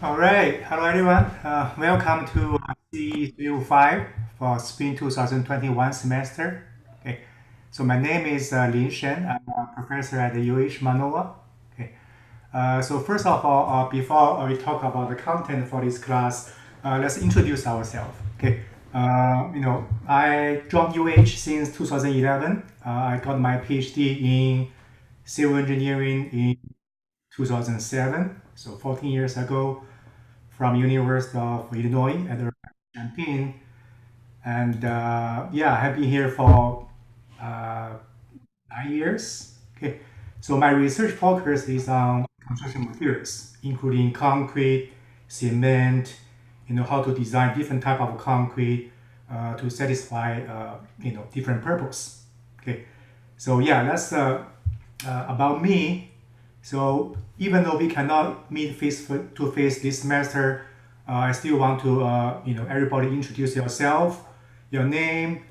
All right. Hello, everyone. Welcome to CE305 for Spring 2021 semester. Okay. So my name is Lin Shen. I'm a professor at the UH Manoa. Okay. So first of all, before we talk about the content for this class, let's introduce ourselves. Okay. I joined UH since 2011. I got my PhD in civil engineering in 2007, so 14 years ago, from University of Illinois at the Champaign. And yeah, I have been here for uh, 9 years. Okay, so my research focus is on construction materials, including concrete, cement. How to design different type of concrete to satisfy different purpose. Okay, so yeah, that's about me. So even though we cannot meet face to face this semester, I still want to everybody introduce yourself, your name,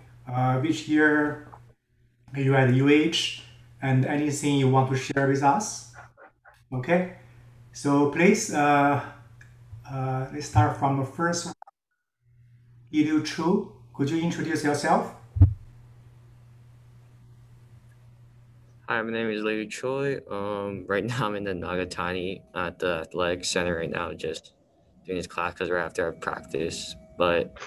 which year you at UH, and anything you want to share with us. Okay, so please let's start from the first one. Yidu Chu, could you introduce yourself? Hi, my name is Lady Choi. Right now I'm in the Nagatani at the athletic center right now, just doing this class because we're after our practice. But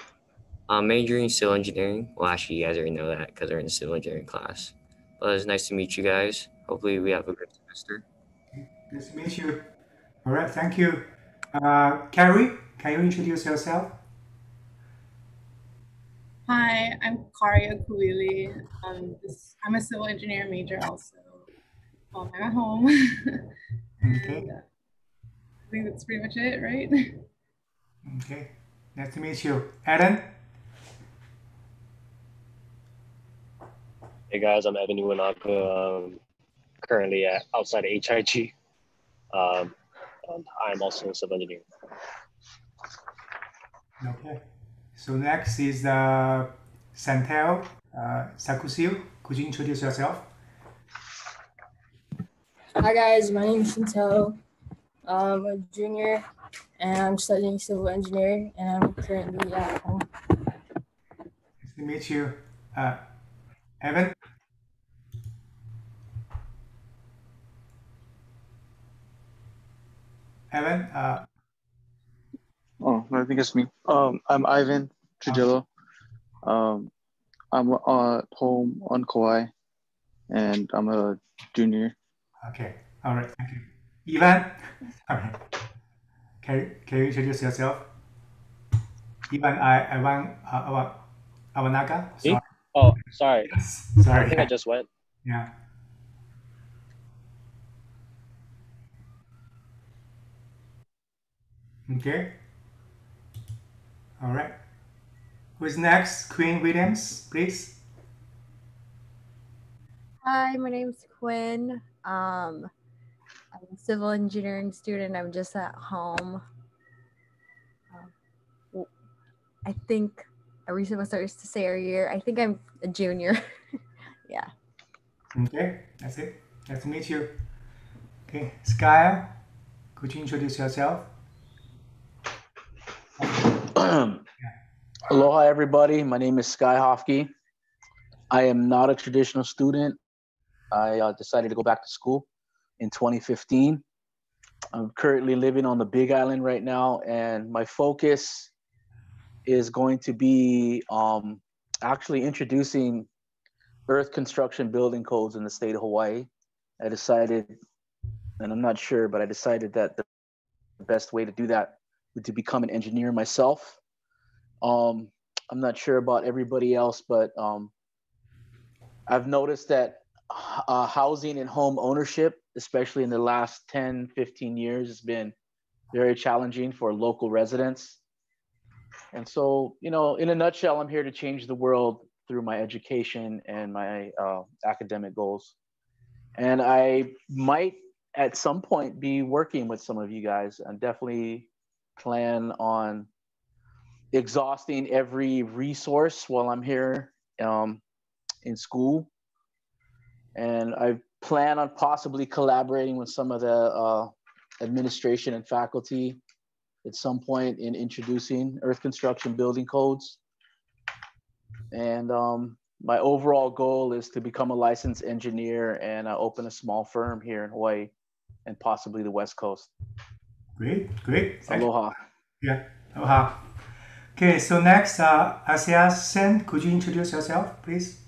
I'm majoring in civil engineering. Well, actually, you guys already know that because we're in the civil engineering class. But it's nice to meet you guys. Hopefully, we have a good semester. Nice to meet you. All right, thank you. Carrie, can you introduce yourself? Hi, I'm Karia Kuili. I'm a civil engineering major also. I'm at home. Okay, And I think that's pretty much it, right? okay. Nice to meet you. Adam? Hey guys, I'm Evan Iwanaka, currently outside of HIG. Um, and I'm also a civil engineer. Okay. So next is Santel Sakusil. Could you introduce yourself? Hi guys, my name is Chantel. I'm a junior and I'm studying civil engineering and I'm currently at home. Nice to meet you. Evan? Evan? Oh, I think it's me. I'm Ivan Trujillo. Um, I'm home on Kauai, and I'm a junior. Okay. All right. Thank you. Ivan? All right. Can you introduce yourself? Ivan Awanaka? Sorry. Me? Oh, sorry. Yes. I Sorry. think I just went. Yeah. Okay. All right. Who's next? Queen Williams, please. Hi, my name's Quinn. I'm a civil engineering student. I'm just at home. I think I recently started to say our year. I think I'm a junior. Yeah. Okay. That's it. Nice to meet you. Okay. Skya, could you introduce yourself? Aloha, everybody. My name is Sky Hofke. I am not a traditional student. I decided to go back to school in 2015. I'm currently living on the Big Island right now, and my focus is going to be actually introducing earth construction building codes in the state of Hawaii. I decided, and I'm not sure, but I decided that the best way to do that would to become an engineer myself. I'm not sure about everybody else, but I've noticed that housing and home ownership, especially in the last 10, 15 years, has been very challenging for local residents. And so, in a nutshell, I'm here to change the world through my education and my academic goals. And I might at some point be working with some of you guys and definitely plan on exhausting every resource while I'm here in school. And I plan on possibly collaborating with some of the administration and faculty, at some point in introducing earth construction building codes. And my overall goal is to become a licensed engineer and open a small firm here in Hawaii and possibly the West Coast. Great, great. Aloha. Yeah, aloha. Okay, so next, Asiasen, could you introduce yourself, please?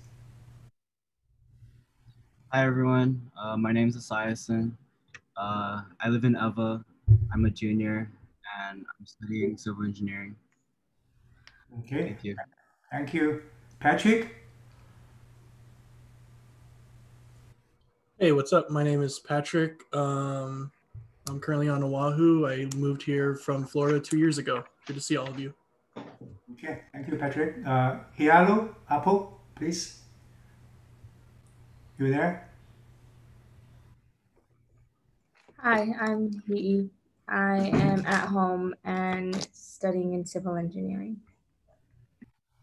Hi everyone, my name is Asiasen. I live in Eva. I'm a junior and I'm studying civil engineering. Okay, Thank you. thank you. Patrick? Hey, what's up? My name is Patrick. I'm currently on Oahu. I moved here from Florida 2 years ago. Good to see all of you. Okay, thank you, Patrick. Hialo, Apple, please. You there? Hi, I'm Hii. I am at home and studying in civil engineering.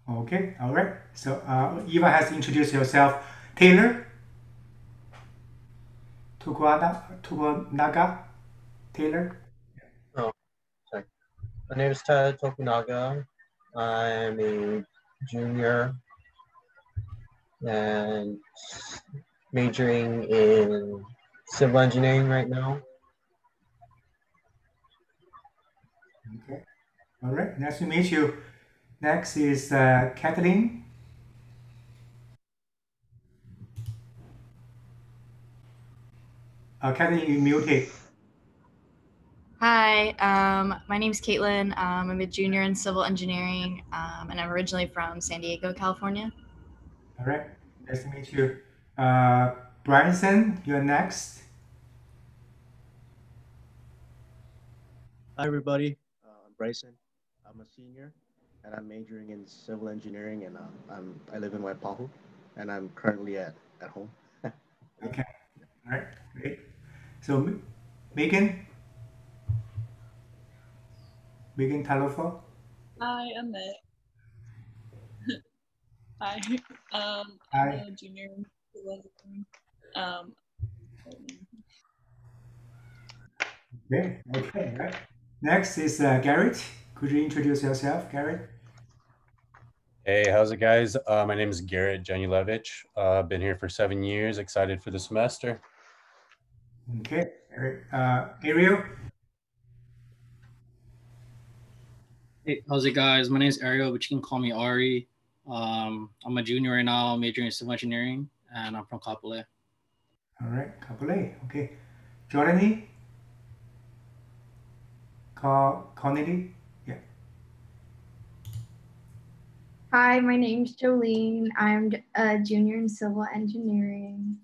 Okay, all right. So Eva has introduced yourself. Taylor? Tokunaga? Taylor? Oh, sorry. My name is Ted Tokunaga. I'm a junior and majoring in civil engineering right now. Okay, all right. Nice to meet you. Next is Kathleen. Kathleen, you muted. Hi, my name's Caitlin. I'm a junior in civil engineering, and I'm originally from San Diego, California. All right, nice to meet you. Bryson, you're next. Hi, everybody. I'm Bryson. I'm a senior, and I'm majoring in civil engineering, and I live in Waipahu, and I'm currently at home. Okay. All right. Great. So, Megan. Megan Talofo. Hi, I'm Meg. Hi. I'm Hi. a junior in civil engineering. Okay. Okay. Right. Next is Garrett. Could you introduce yourself, Garrett? Hey, how's it, guys? My name is Garrett Janulevich. Been here for 7 years. Excited for the semester. Okay. Ariel. Hey, how's it, guys? My name is Ariel, but you can call me Ari. I'm a junior right now, majoring in civil engineering, and I'm from Kapolei. All right, Kapolei. Okay. Jordani. Connelly. Yeah. Hi, my name's Jolene. I'm a junior in civil engineering.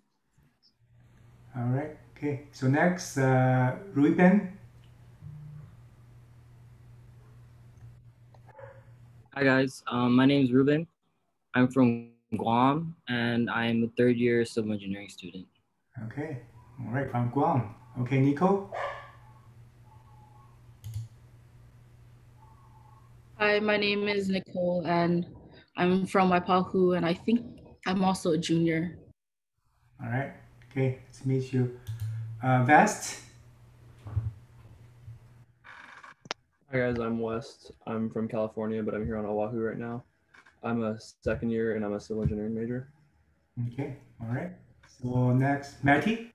All right. Okay. So next, Ruben. Hi guys, my name is Ruben. I'm from Guam and I'm a third year civil engineering student. Okay. All right, from Guam. Okay, Nico. Hi, my name is Nicole and I'm from Waipahu and I think I'm also a junior. All right. Okay, nice to meet you. Vest. Hi guys, I'm West. I'm from California, but I'm here on Oahu right now. I'm a second year and I'm a civil engineering major. Okay, all right. So next, Matty.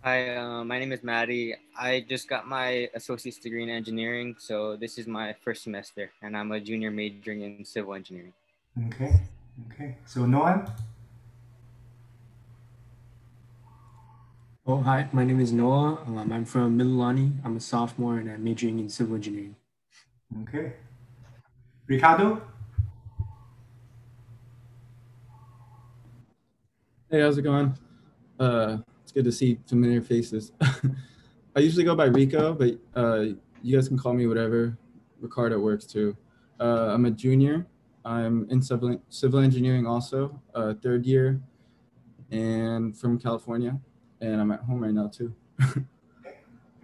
Hi, my name is Maddie. I just got my associate's degree in engineering, so this is my first semester, and I'm a junior majoring in civil engineering. Okay, okay. So Noah. Oh, hi, my name is Noah. I'm from Mililani. I'm a sophomore and I'm majoring in civil engineering. Okay. Ricardo. Hey, how's it going? It's good to see familiar faces. I usually go by Rico, but you guys can call me whatever. Ricardo works too. I'm a junior. I'm in civil engineering also, third year, and from California. And I'm at home right now too. All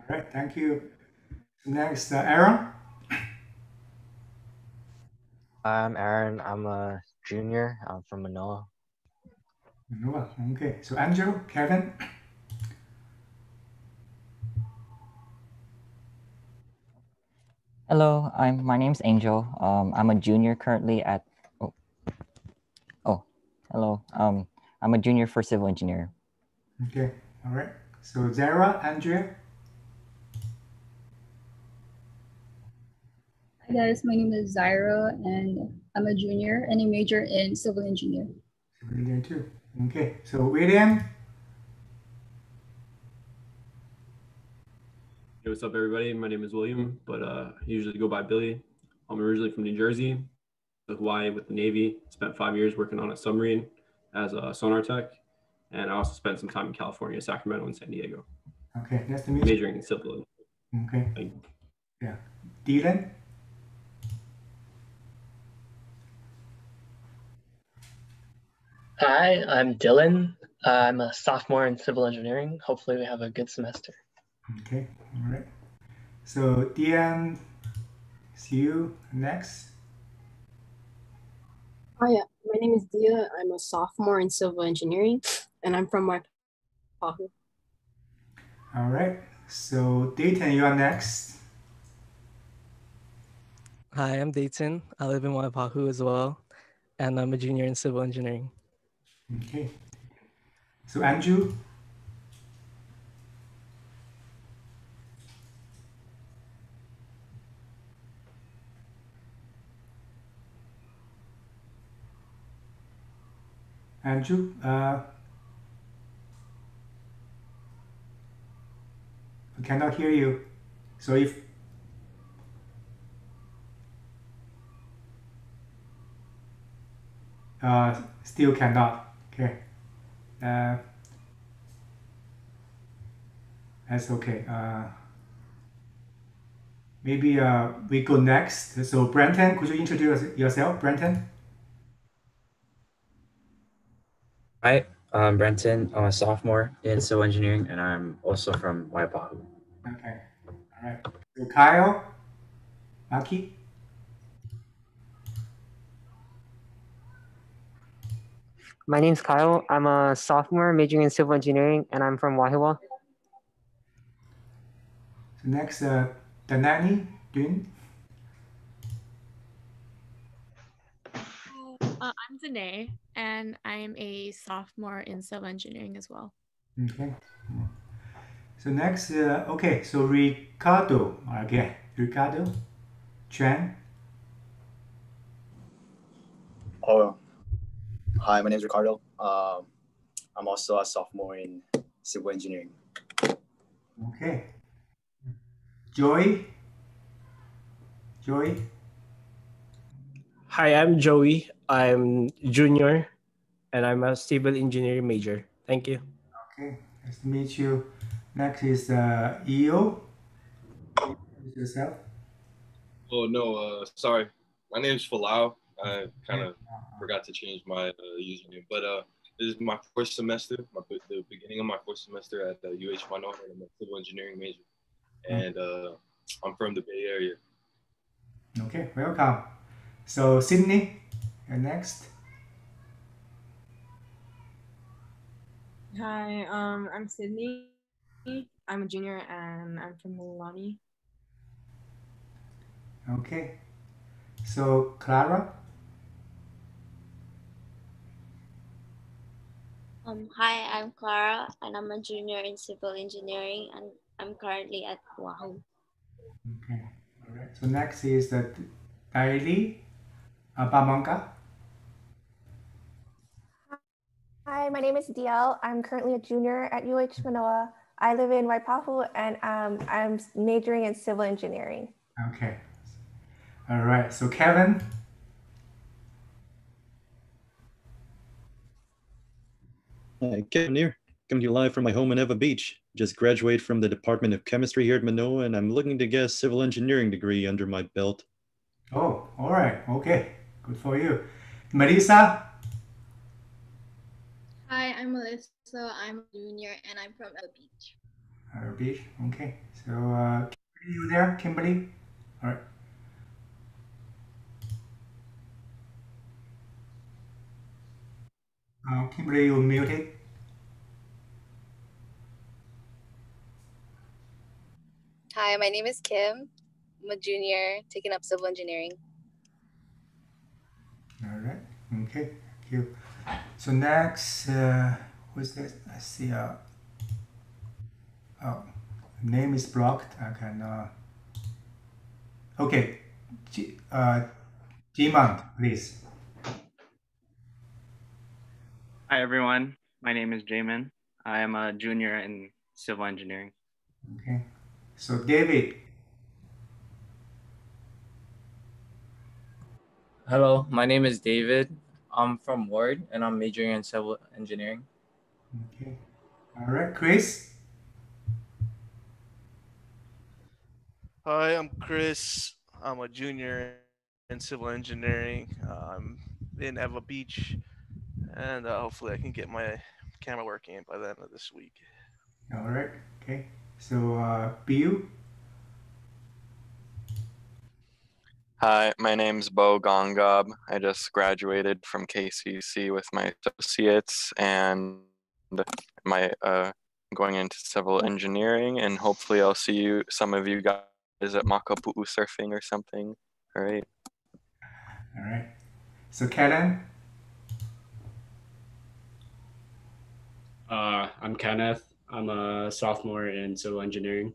right, thank you. Next, Aaron. I'm Aaron. I'm a junior. I'm from Manoa. Manoa. Okay. So Angel, Kevin. Hello, my name's Angel. I'm a junior currently at oh, oh hello. I'm a junior for civil engineering. Okay, all right. So Zara, Andrea. Hi guys, my name is Zyra and I'm a junior and a major in civil engineering. Civil engineering too. Okay, so William. Hey, what's up, everybody? My name is William, but I usually go by Billy. I'm originally from New Jersey, to Hawaii with the Navy. Spent 5 years working on a submarine as a sonar tech, and I also spent some time in California, Sacramento, and San Diego. Okay, nice to meet you. Majoring in civil. Okay. Thank you. Yeah. Dylan. Hi, I'm Dylan. I'm a sophomore in civil engineering. Hopefully, we have a good semester. Okay, all right. So Dian, see you next. Hi, my name is Dia. I'm a sophomore in civil engineering, and I'm from Waipahu. All right. So Dayton, you are next. Hi, I'm Dayton. I live in Waipahu as well, and I'm a junior in civil engineering. Okay. So Andrew. Andrew, I cannot hear you. So if still cannot. Okay. That's okay. Maybe we go next. So Brenton, could you introduce yourself, Brenton? Hi, I'm Brenton. I'm a sophomore in civil engineering, and I'm also from Waipahu. Okay. All right. So Kyle, Maki. My name's Kyle. I'm a sophomore majoring in civil engineering, and I'm from Wahiwa. So next, Danani, Dune. I'm Danae, and I'm a sophomore in civil engineering as well. Okay. So next, okay. So Ricardo again. Ricardo, Chen. Oh, hi, my name is Ricardo. I'm also a sophomore in civil engineering. Okay. Joy. Joy. Hi, I'm Joey. I'm junior and I'm a civil engineering major. Thank you. Okay. Nice to meet you. Next is EO. Introduce yourself. Oh no, sorry. My name's Falau. I kind of forgot to change my username, but this is my fourth semester, the beginning of my fourth semester at UH Manoa, and I'm a civil engineering major, and I'm from the Bay Area. Okay, welcome. So Sydney, you're next. Hi, I'm Sydney. I'm a junior and I'm from Mililani. Okay. So Clara. Hi, I'm Clara, and I'm a junior in civil engineering, and I'm currently at Wahoo. Okay. All right. So next is Daily Pamonka. Hi, my name is DL. I'm currently a junior at UH Manoa. I live in Waipahu and I'm majoring in civil engineering. Okay. All right. So Kevin. Hi, Kevin here. Coming to you live from my home in Eva Beach. Just graduated from the Department of Chemistry here at Manoa, and I'm looking to get a civil engineering degree under my belt. Oh, all right. Okay. Good for you. Melissa. Hi, I'm Melissa. I'm a junior and I'm from Eva Beach. Beach. Okay. So Kimberly, you there? Kimberly. All right. Kimberly, you muted. Hi, my name is Kim. I'm a junior taking up civil engineering. All right. Okay. Thank you. So next, who's this? I see. Oh, name is blocked. I can. Okay. Jimant, please. Hi, everyone. My name is Jamin. I am a junior in civil engineering. Okay. So David. Hello, my name is David. I'm from Ward and I'm majoring in civil engineering. Okay. All right, Chris. Hi, I'm Chris. I'm a junior in civil engineering. I'm in Eva Beach, and hopefully I can get my camera working by the end of this week. All right. Okay. So Bill. Hi, my name's Bo Gongab. I just graduated from KCC with my associates and my going into civil engineering, and hopefully I'll see some of you guys at Makapu'u surfing or something. All right. All right. So Kellen. I'm Kenneth. I'm a sophomore in civil engineering.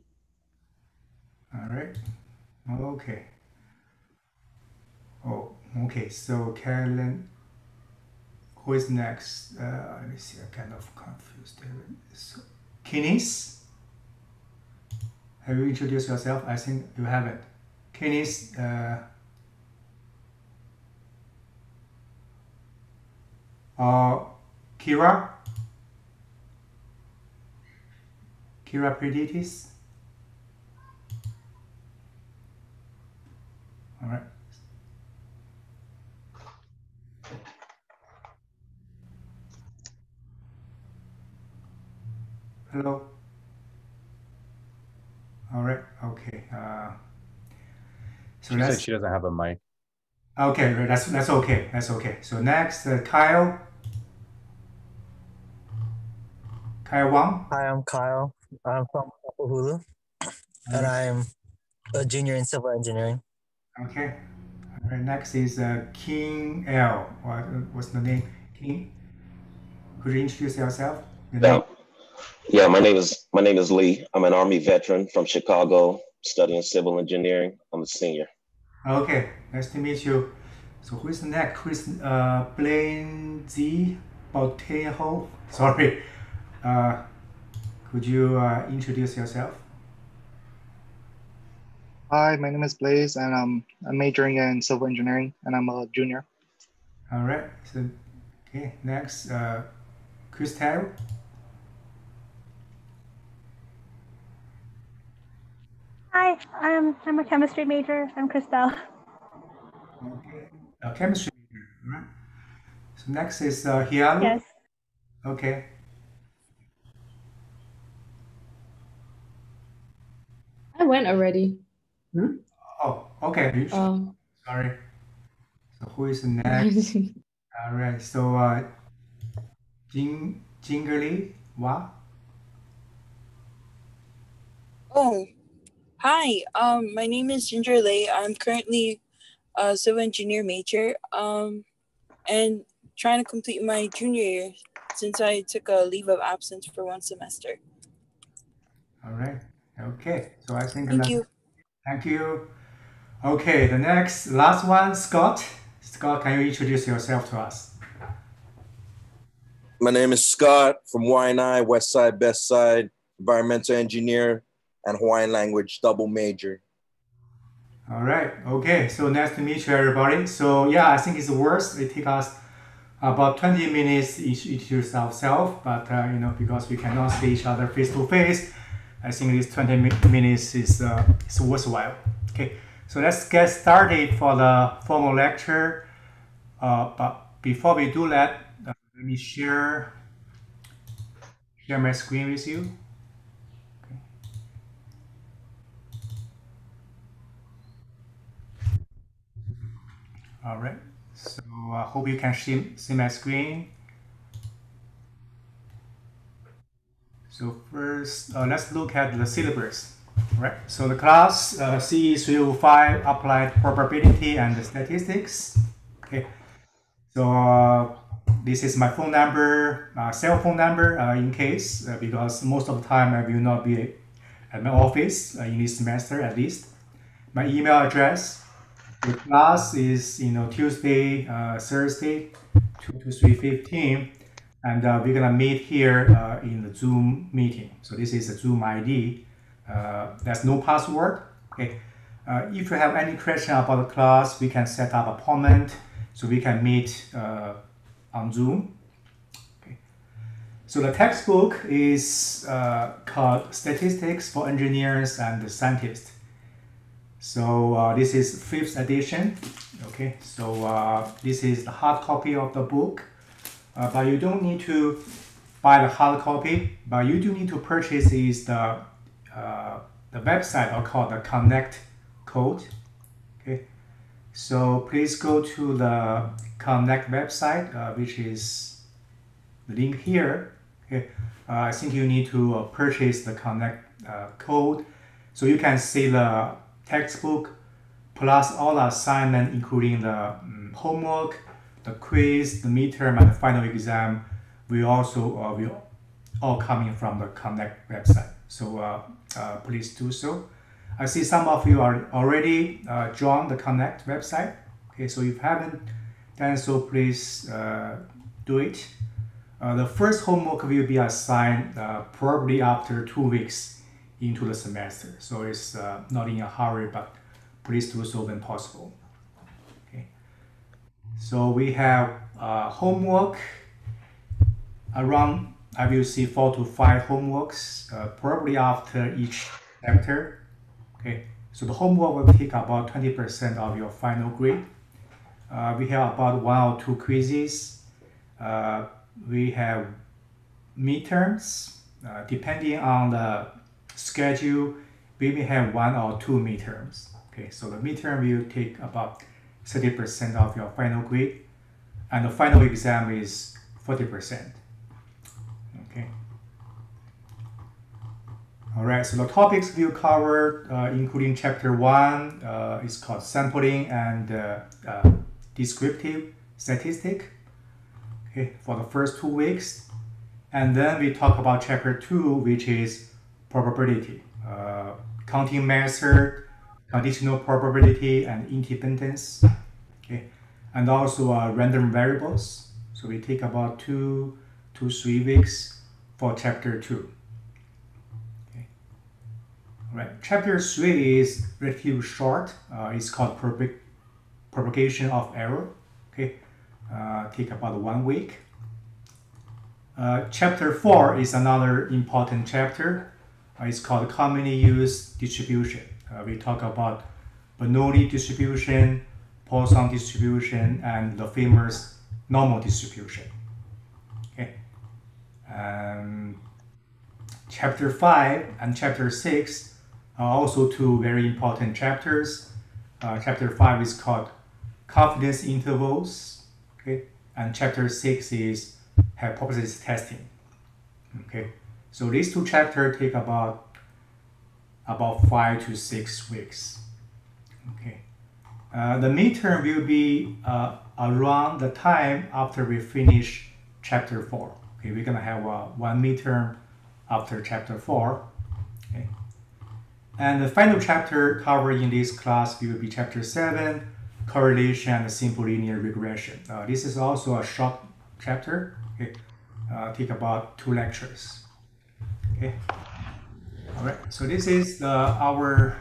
All right. Okay. Oh, okay. So Kellen. Who is next? Let me see. I'm kind of confused. So, Kinis. Have you introduced yourself? I think you haven't. Kinis. Kira. Kira Preditis. All right. Hello. All right. Okay. So She that's said she doesn't have a mic. okay. Right, that's okay. That's okay. So next, Kyle. Kyle Wang. Hi, I'm Kyle. I'm from Hulu, and I'm a junior in civil engineering. Okay. All right. Next is King L. What's the name? King. Could you introduce yourself? Your name? Yeah, my name is Lee. I'm an Army veteran from Chicago, studying civil engineering. I'm a senior. Okay, nice to meet you. So who is next? Chris Blaine Z Botejo. Sorry. Could you introduce yourself? Hi, my name is Blaze, and I'm majoring in civil engineering, and I'm a junior. All right. So, okay. Next, Christelle. Hi, I'm a chemistry major. I'm Christelle. Okay. Chemistry major. All right. So next is Hialu. Yes. Okay. I went already. Oh, okay. Sorry. So who is next? All right. So Jingerly Wa. Oh, hi. My name is Ginger Lei. I'm currently a civil engineer major. And trying to complete my junior year since I took a leave of absence for one semester. All right. Okay. So I think Thank you. Thank you. Okay. The last one, Scott. Scott, can you introduce yourself to us? My name is Scott from YNI, West Side, Best Side, environmental engineer and Hawaiian language double major. All right. Okay. So nice to meet you, everybody. So yeah, I think it's worth. It takes us about 20 minutes each introduce ourselves, but because we cannot see each other face to face, I think this 20 minutes is worthwhile. Okay. So let's get started for the formal lecture. But before we do that, let me share my screen with you. Okay. All right. So I hope you can see my screen. So first, let's look at the syllabus. Right. So the class CE305 applied probability and statistics. Okay. So this is my phone number, cell phone number in case because most of the time I will not be at my office in this semester at least. My email address. The class is Tuesday, Thursday, 2 to 3:15, and we're gonna meet here in the Zoom meeting. So this is a Zoom ID. There's no password. Okay. If you have any question about the class, we can set up appointment so we can meet on Zoom. Okay. So the textbook is called Statistics for Engineers and Scientists. So this is 5th edition. Okay, so this is the hard copy of the book, but you don't need to buy the hard copy, but you do need to purchase is the website called the Connect code. Okay, so please go to the Connect website, which is the link here. Okay, I think you need to purchase the Connect code, so you can see the textbook plus all the assignment, including the homework, the quiz, the midterm, and the final exam. We also will all coming from the Connect website. So please do so. I see some of you are already joined the Connect website. Okay, so if you haven't done so, please do it. The first homework will be assigned probably after 2 weeks into the semester. So it's not in a hurry, but please do so when possible. Okay. So we have homework around, I will see 4 to 5 homeworks, probably after each chapter. Okay, so the homework will take about 20% of your final grade. We have about 1 or 2 quizzes. We have midterms. Depending on the schedule, we may have 1 or 2 midterms. Okay, so the midterm will take about 30% of your final grade, and the final exam is 40%. Okay. All right, so the topics we'll cover, including chapter 1, is called sampling and descriptive statistic. Okay, for the first 2 weeks. And then we talk about chapter 2, which is probability, counting method, conditional probability, and independence. Okay, and also random variables. So we take about 2 to 3 weeks for chapter 2. Okay. All right, chapter 3 is relatively short. It's called propagation of error. Okay, take about 1 week. Chapter 4 is another important chapter. It's called commonly used distribution. We talk about Bernoulli distribution, Poisson distribution, and the famous normal distribution. Okay. Chapter 5 and chapter 6 are also 2 very important chapters. Chapter 5 is called confidence intervals. Okay. And chapter 6 is hypothesis testing. Okay, so these 2 chapters take about 5 to 6 weeks. Okay, the midterm will be around the time after we finish chapter 4. Okay, we're gonna have 1 midterm after chapter 4. Okay, and the final chapter covered in this class will be chapter 7, correlation and simple linear regression. This is also a short chapter. Okay, take about 2 lectures. Okay, all right. So this is our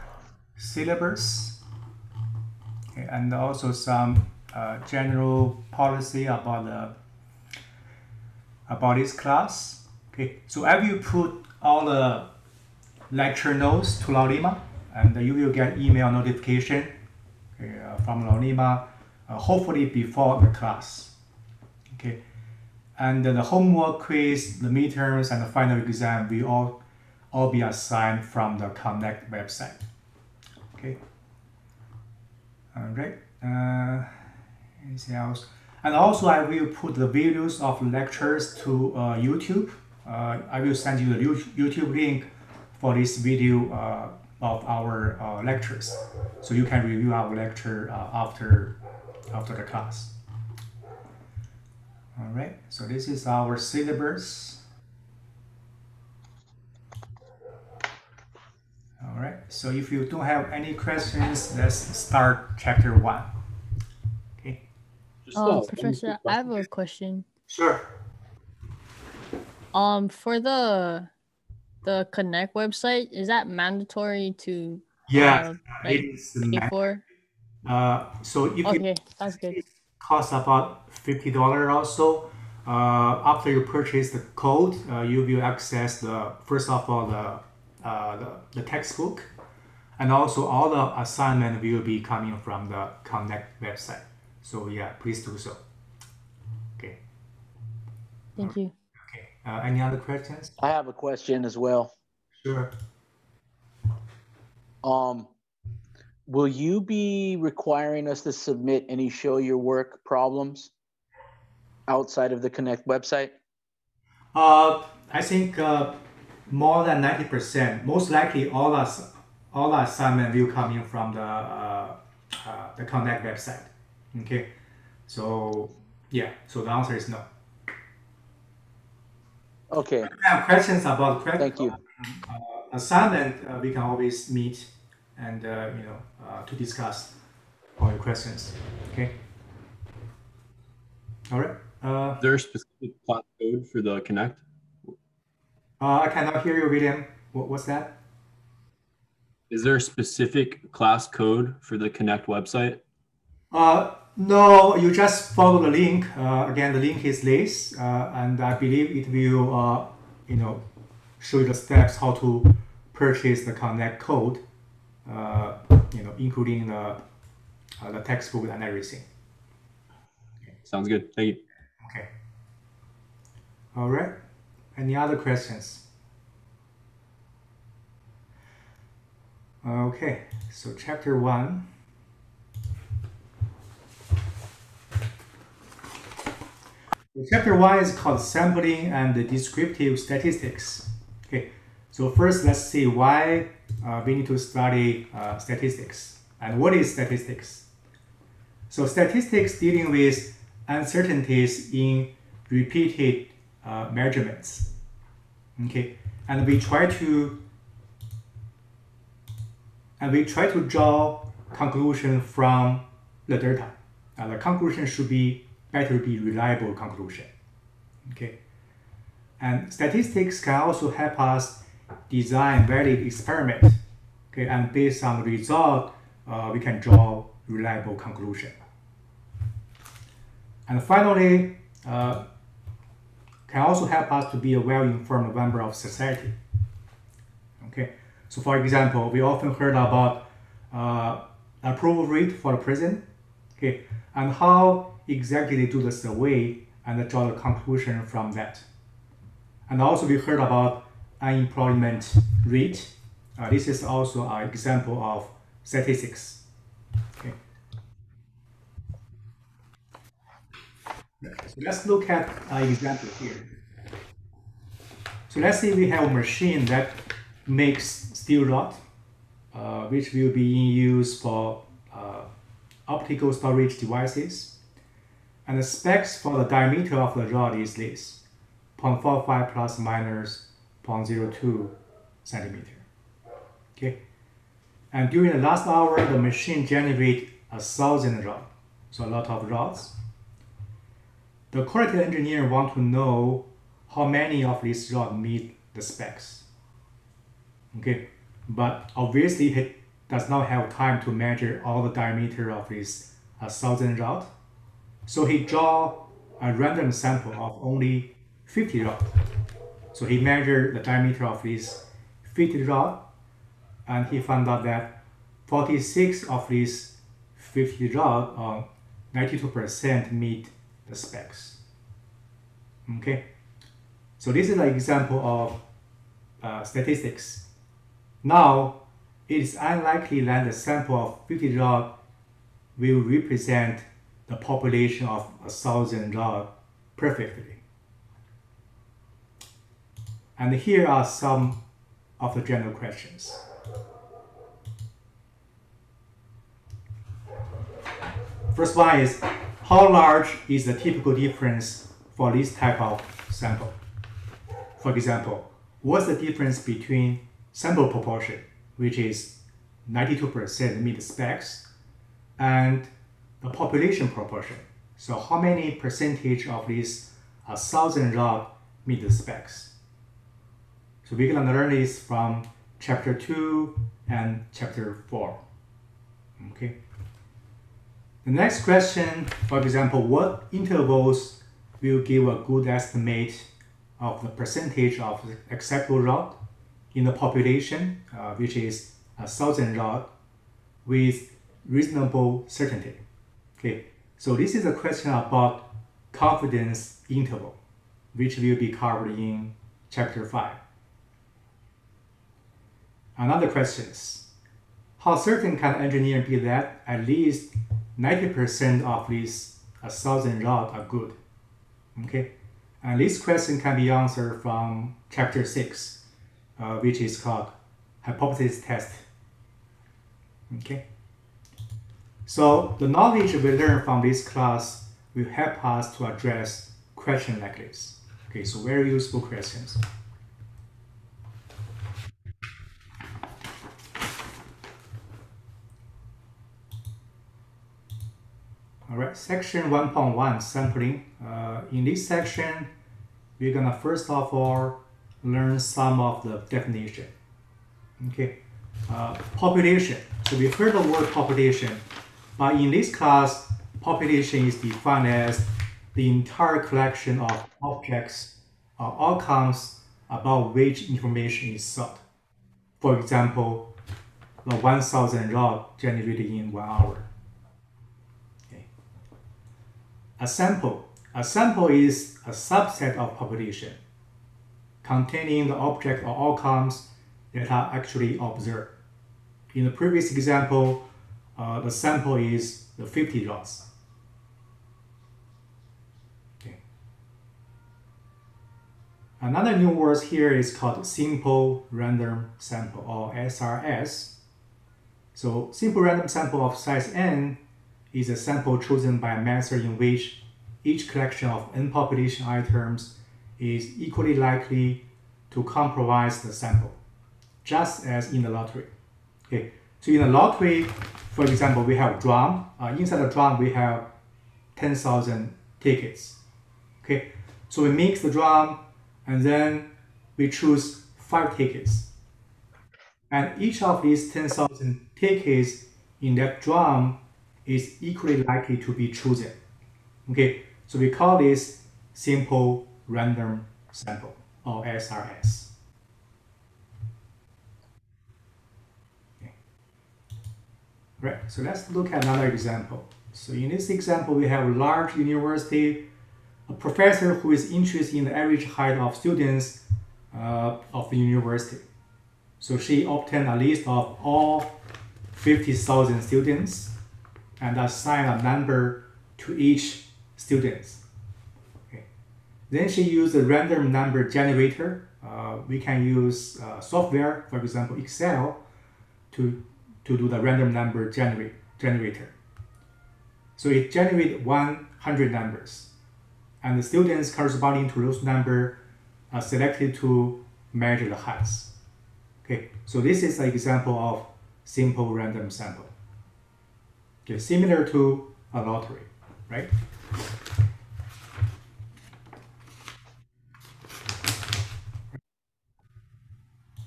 syllabus, okay, and also some general policy about this class. Okay, so I will put all the lecture notes to Laulima, and you will get email notification from Laulima, hopefully before the class. Okay. And the homework, quiz, the midterms, and the final exam will all be assigned from the Connect website. Okay. All right. Anything else? And also, I will put the videos of lectures to YouTube. I will send you the YouTube link for this video of our lectures. So you can review our lecture after the class. All right, so this is our syllabus. All right, so if you don't have any questions, let's start chapter 1. Okay. Professor, I have a question. Sure. For the Connect website, is that mandatory to Yeah, like it is pay for? so if Okay, that's good. it costs about $50 also. After you purchase the code, you will access the first of all the textbook, and also all the assignment will be coming from the Connect website. So yeah, please do so. Okay. Thank you. Okay. Any other questions? I have a question as well. Sure. Will you be requiring us to submit any show your work problems outside of the Connect website? I think more than 90%. Most likely, all assignment will come in from the Connect website. Okay, so yeah, so the answer is no. Okay. If you have questions about Thank you. assignment, we can always meet and to discuss all your questions. Okay. All right. Is there a specific class code for the Connect? I cannot hear you, William. What's that? Is there a specific class code for the Connect website? No, you just follow the link. Again, the link is this, and I believe it will, show you the steps how to purchase the Connect code, including the textbook and everything. Sounds good. Thank you. Okay. All right. Any other questions? Okay. So chapter 1. Chapter 1 is called Sampling and Descriptive Statistics. Okay, so first let's see why we need to study statistics and what is statistics. So statistics dealing with uncertainties in repeated measurements. Okay, and we try to draw conclusion from the data. The conclusion should better be reliable conclusion. Okay, and statistics can also help us design valid experiment. Okay, and based on the result, we can draw reliable conclusion. And finally, can also help us to be a well-informed member of society. Okay, so for example, we often heard about approval rate for the president. Okay, and how exactly they do the survey and draw the conclusion from that. And also we heard about unemployment rate. This is also an example of statistics. Okay. So let's look at an example here. So let's say we have a machine that makes steel rod, which will be in use for optical storage devices. And the specs for the diameter of the rod is this, 0.45 plus minus 0.02 centimeter. Okay. And during the last hour, the machine generated 1,000 rods, so a lot of rods. The quality engineer want to know how many of these rods meet the specs. Okay, but obviously he does not have time to measure all the diameter of this 1,000 rods. So he draw a random sample of only 50 rods. So he measured the diameter of these 50 rods, and he found out that 46 of these 50 rods, 92% meet the specs. Okay, so this is an example of statistics. Now, it is unlikely that the sample of 50 rods will represent the population of 1,000 rods perfectly. And here are some of the general questions. First one is, how large is the typical difference for this type of sample? For example, what's the difference between sample proportion, which is 92% meet specs, and the population proportion? So how many percentage of this 1,000 rod meet the specs? So we're gonna learn this from chapter 2 and chapter 4. Okay. The next question, for example, what intervals will give a good estimate of the percentage of acceptable rod in the population, which is 1,000 rod, with reasonable certainty? Okay, so this is a question about confidence interval, which will be covered in chapter 5. Another question is, how certain can an engineer be that at least 90% of these 1,000 rod are good? Okay, and this question can be answered from chapter 6, which is called hypothesis test. Okay, so the knowledge we learn from this class will help us to address questions like this. Okay, so very useful questions. All right, section 1.1, sampling. In this section, we're gonna first of all learn some of the definition. Okay, population. So we heard the word population, but in this class, population is defined as the entire collection of objects or outcomes about which information is sought. For example, the 1,000 rod generated in 1 hour. A sample. A sample is a subset of population containing the object or outcomes that are actually observed. In the previous example, the sample is the 50 rods. Okay. Another new word here is called simple random sample, or SRS. So simple random sample of size n is a sample chosen by a method in which each collection of n population items is equally likely to comprise the sample, just as in the lottery. Okay, so in the lottery, for example, we have drum. Inside the drum, we have 10,000 tickets. Okay, so we mix the drum, and then we choose 5 tickets. And each of these 10,000 tickets in that drum is equally likely to be chosen. Okay, so we call this simple random sample, or SRS. Okay. Right, so let's look at another example. So in this example, we have a large university, a professor who is interested in the average height of students of the university. So she obtained a list of all 50,000 students and assign a number to each student. Okay. Then she used a random number generator. We can use software, for example, Excel, to do the random number generator. So it generates 100 numbers, and the students corresponding to those numbers are selected to measure the heights. Okay, so this is an example of simple random sample. Okay, similar to a lottery, right?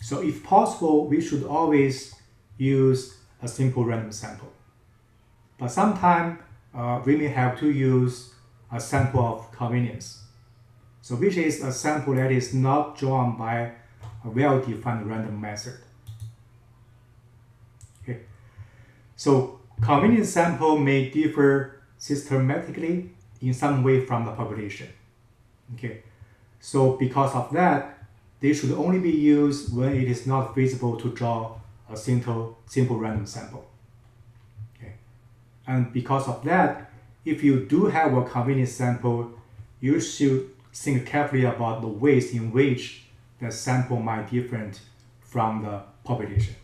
So if possible, we should always use a simple random sample. But sometimes we may have to use a sample of convenience. So which is a sample that is not drawn by a well-defined random method. Okay. So convenience sample may differ systematically in some way from the population. Okay. So because of that, they should only be used when it is not feasible to draw a simple random sample. Okay. And because of that, if you do have a convenience sample, you should think carefully about the ways in which the sample might be different from the population.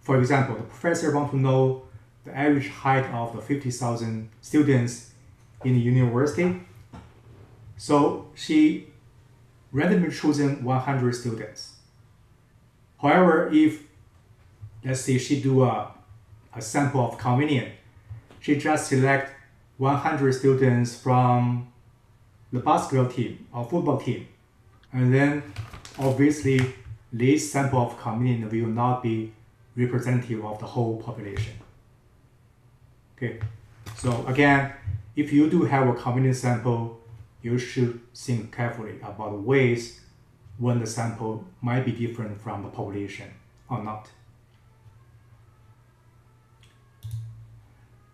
For example, the professor wants to know the average height of the 50,000 students in the university. So she randomly chosen 100 students. However, if let's say she do a sample of convenient, she just select 100 students from the basketball team or football team, and then obviously this sample of convenient will not be representative of the whole population. Okay, so again, if you do have a convenient sample, you should think carefully about ways when the sample might be different from the population or not.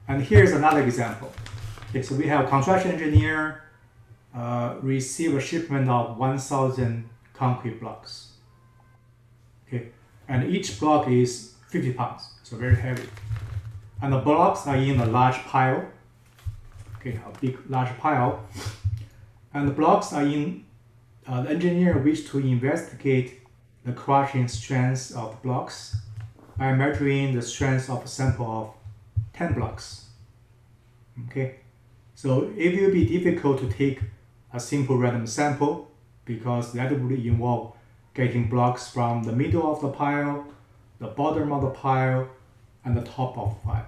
And here's another example. Okay, so we have a construction engineer receive a shipment of 1,000 concrete blocks. Okay, and each block is 50 pounds, so very heavy. And the blocks are in a large pile. Okay, a big large pile. And the blocks are in, the engineer wishes to investigate the crushing strength of the blocks by measuring the strength of a sample of 10 blocks. Okay, so it will be difficult to take a simple random sample because that would involve getting blocks from the middle of the pile, the bottom of the pile, and the top of the pile.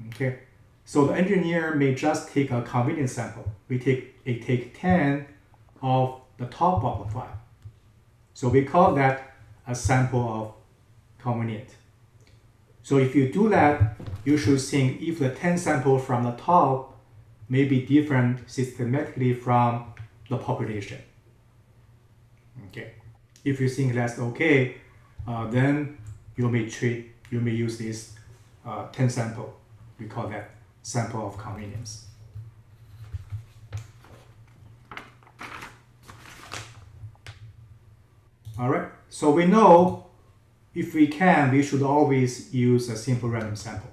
Okay, so the engineer may just take a convenient sample. It take 10 of the top of the pile. So we call that a sample of convenient. So if you do that, you should think if the 10 samples from the top may be different systematically from the population. Okay, if you think that's okay, then you may use this 10 sample. We call that sample of convenience. All right, so we know if we can, we should always use a simple random sample.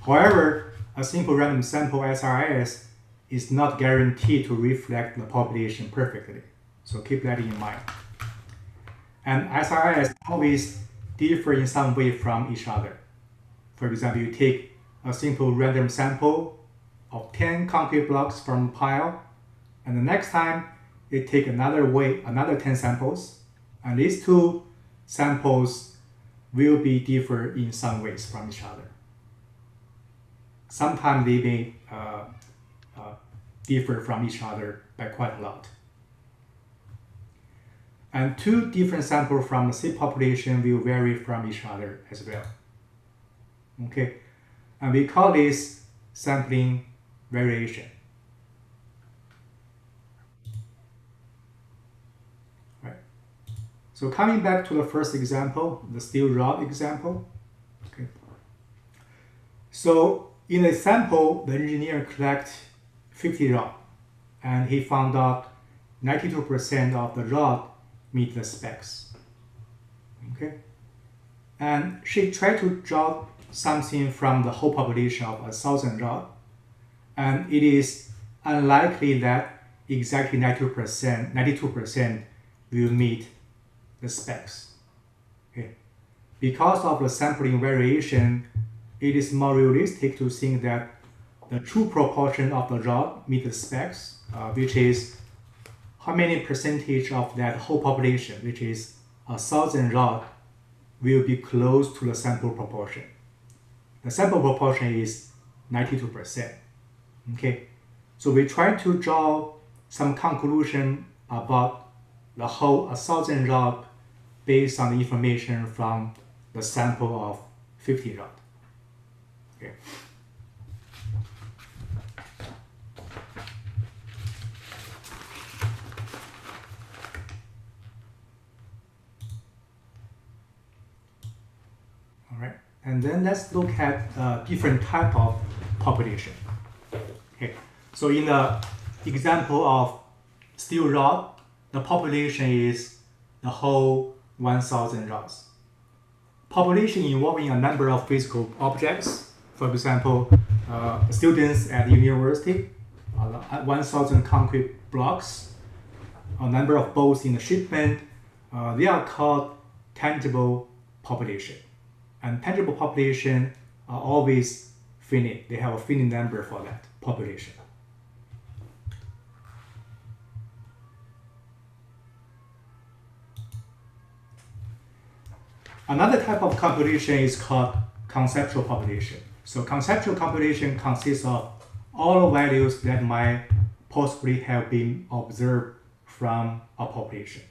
However, a simple random sample SRS is not guaranteed to reflect the population perfectly. So keep that in mind. And SRS always differ in some way from each other. For example, you take a simple random sample of 10 concrete blocks from a pile, and the next time you take another 10 samples, and these two samples will be differ in some ways from each other. Sometimes they may differ from each other by quite a lot. And two different samples from the same population will vary from each other as well. Okay, and we call this sampling variation. Right. So coming back to the first example, the steel rod example. Okay. So in a sample, the engineer collected 50 rod, and he found out 92% of the rod meet the specs. Okay, and she tried to draw something from the whole population of 1,000 rod, and it is unlikely that exactly 92% will meet the specs. Okay, because of the sampling variation, it is more realistic to think that the true proportion of the rod meet the specs, which is how many percentage of that whole population, which is 1,000 rod, will be close to the sample proportion. The sample proportion is 92%. Okay, so we try to draw some conclusion about the whole 1,000 rod based on the information from the sample of 50 rod. Okay. All right, and then let's look at different type of population. Okay, so in the example of steel rod, the population is the whole 1,000 rods. Population involving a number of physical objects, for example, students at university, 1,000 concrete blocks, a number of boats in the shipment, they are called tangible population. And tangible population are always finite. They have a finite number for that population. Another type of computation is called conceptual computation. So conceptual computation consists of all values that might possibly have been observed from a population.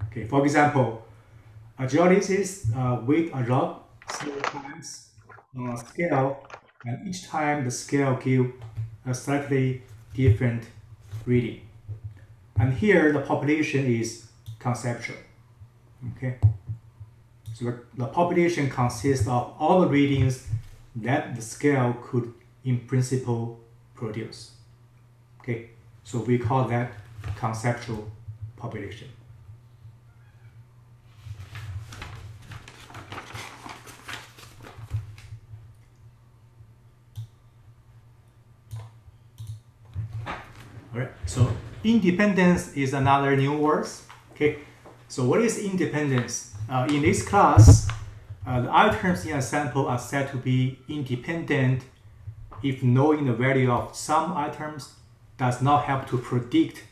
Okay, for example, a geodesist weighs a rock several times on a scale, and each time the scale gives a slightly different reading. And here the population is conceptual. Okay, so the population consists of all the readings that the scale could in principle produce. Okay, so we call that conceptual population. All right, so independence is another new word. Okay, so what is independence? In this class, the items in a sample are said to be independent if knowing the value of some items does not help to predict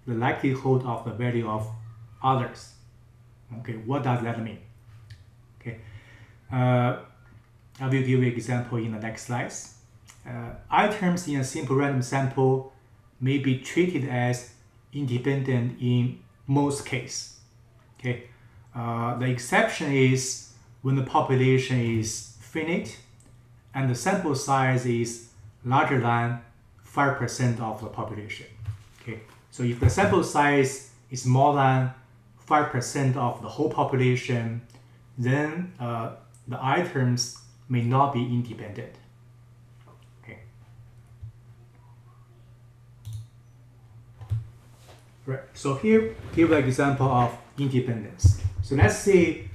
the likelihood of the value of others. Okay, what does that mean? Okay, I will give you an example in the next slides. Items in a simple random sample may be treated as independent in most cases. Okay, the exception is when the population is finite and the sample size is larger than 5% of the population. Okay, so if the sample size is more than 5% of the whole population, then the items may not be independent. Okay. Right. So here, give an example of independence. So let's say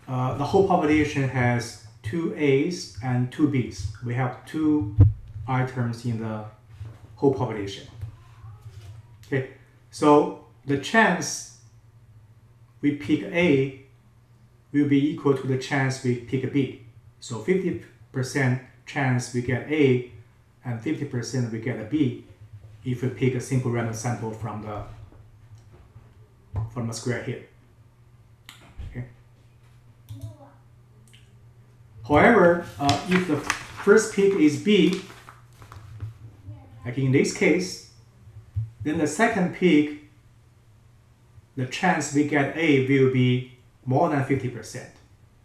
the whole population has 2 A's and 2 B's. We have 2 items in the whole population. Okay. So the chance we pick A will be equal to the chance we pick B. So 50% chance we get A and 50% we get a B if we pick a simple random sample from the square here. Okay. However, if the first pick is B, like in this case, then the second pick, the chance we get A will be more than 50%,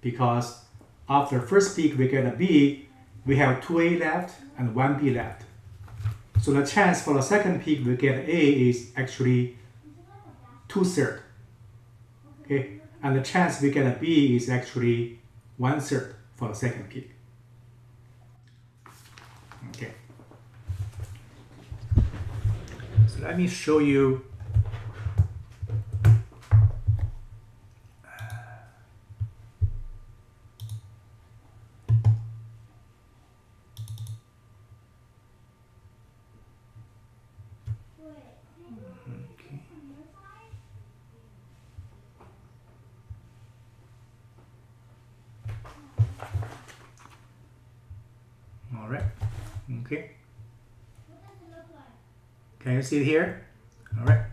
because after first pick we get a B, we have 2A left and 1B left. So the chance for the second pick we get A is actually 2/3. Okay, and the chance we get a B is actually 1/3 for the second pick. Okay. So let me show you. All right. Okay. Can you see it here? All right.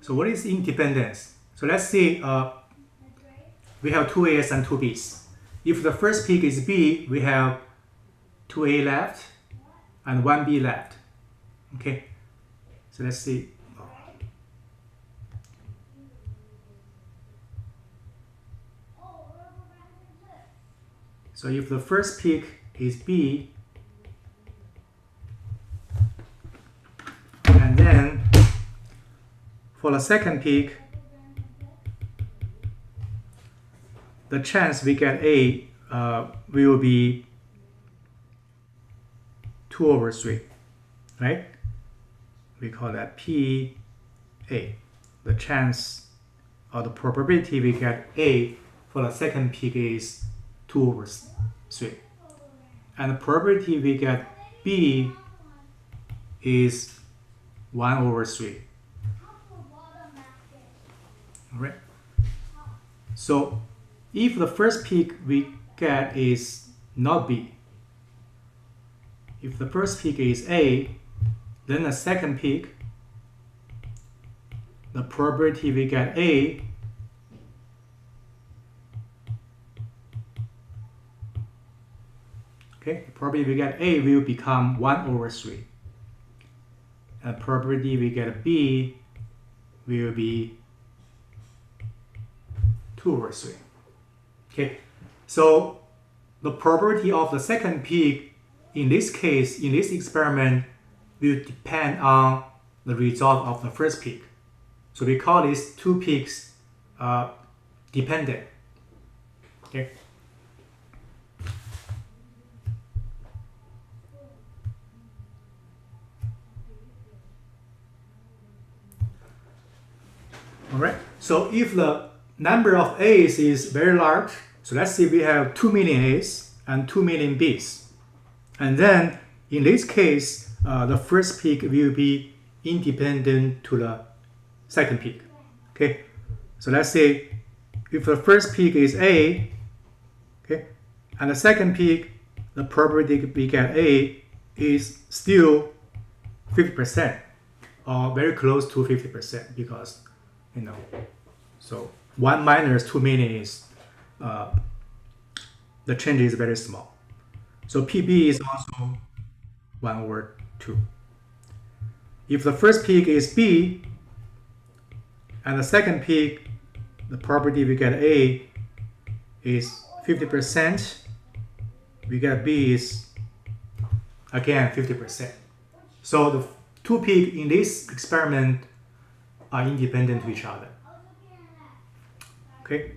So what is independence? So let's see, we have 2 A's and 2 B's. If the first pick is B, we have 2A left and 1B left. Okay. So let's see. So if the first pick is B, and then for the second pick, the chance we get A will be 2/3, right? We call that PA. The chance or the probability we get A for the second pick is 2/3. And the probability we get B is 1/3. All right. So if the first peak we get is not B, if the first peak is A, then the second peak, the probability we get A the probability we get A will become 1 over 3. And probability we get B will be 2 over 3. Okay, so the probability of the second peak in this case, in this experiment, will depend on the result of the first peak. So we call these two peaks dependent. Okay. All right. So if the number of A's is very large, so let's say we have 2 million A's and 2 million B's. And then in this case, the first peak will be independent to the second peak. Okay. So let's say if the first peak is A, okay, and the second peak, the probability we get A is still 50% or very close to 50% because, you know, so 1 minus 2 million is, the change is very small. So PB is also 1 over 2. If the first peak is B and the second peak, the probability we get A is 50%, we get B is again 50%. So the two peaks in this experiment are independent to each other. Okay.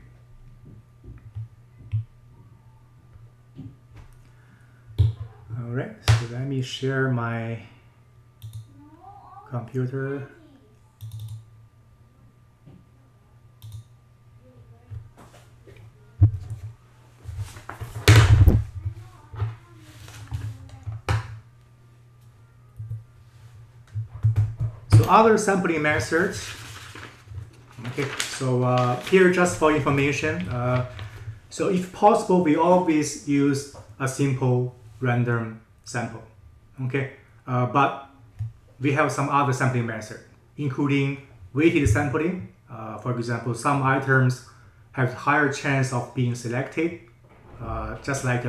All right, so let me share my computer. So other sampling methods. Okay, so here just for information. So if possible, we always use a simple random sample. Okay, but we have some other sampling method, including weighted sampling. For example, some items have higher chance of being selected. Just like